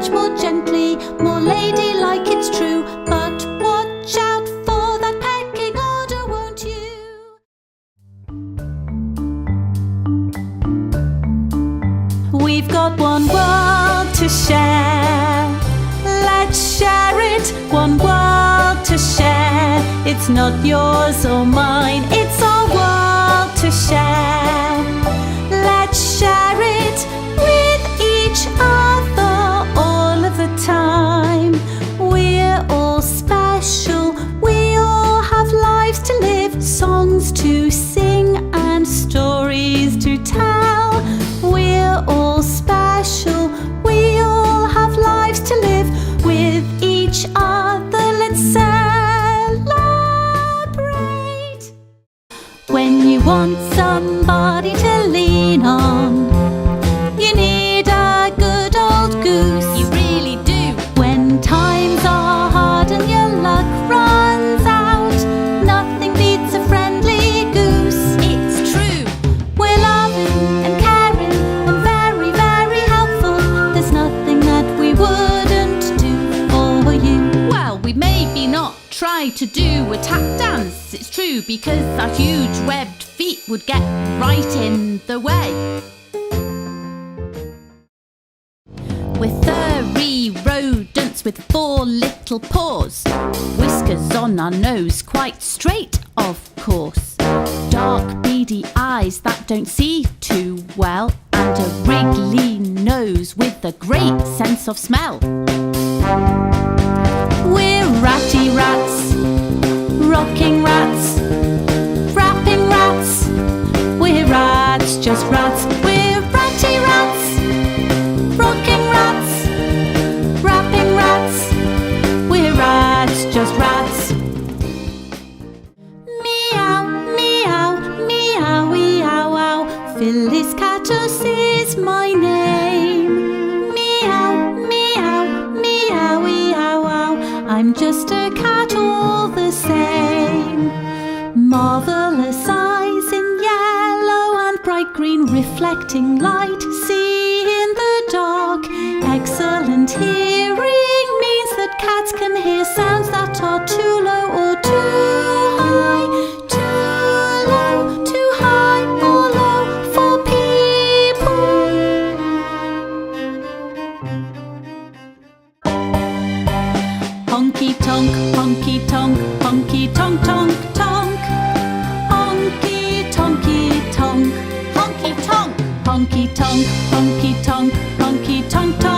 much more gently, more ladylike, it's true. But watch out for that pecking order, won't you? We've got one world to share. Let's share it, one world to share. It's not yours or mine, it's our world to share. Let's share it with each other all of the time. We're all special, we all have lives to live, songs to sing and stories to tell. We're all special, we all have lives to live with each other. Let's celebrate. When you want somebody to lean on, you need a good old goose. You really do. When times are hard and your luck runs out, nothing beats a friendly goose. It's true. We're loving and caring and very, very helpful. There's nothing that we wouldn't do for you. Well, we maybe not try to do a tap dance, it's true, because our huge webbed feet would get right in the way. We're furry rodents with 4 little paws, whiskers on our nose, quite straight of course, dark beady eyes that don't see too well, and a wriggly nose with a great sense of smell. We're ratty rats, rocking rats, rapping rats. We're rats, just rats. We're ratty rats, rocking rats, rapping rats. We're rats, just rats. Meow, meow, meow, meow, wow. Phyllis Catus is my name. Meow, meow, meow, meow, wow. I'm just a cat all the same. Marvelous eyes in yellow and bright green, reflecting light, see in the dark. Excellent hearing means that cats can hear sounds that are too low or too high, too low, too high or low for people. Honky tonk, honky tonk, honky tonk, tonk, tonk. Honky tonky tonk, honky tonk, honky tonk, honky tonk, honky tonk, tonk.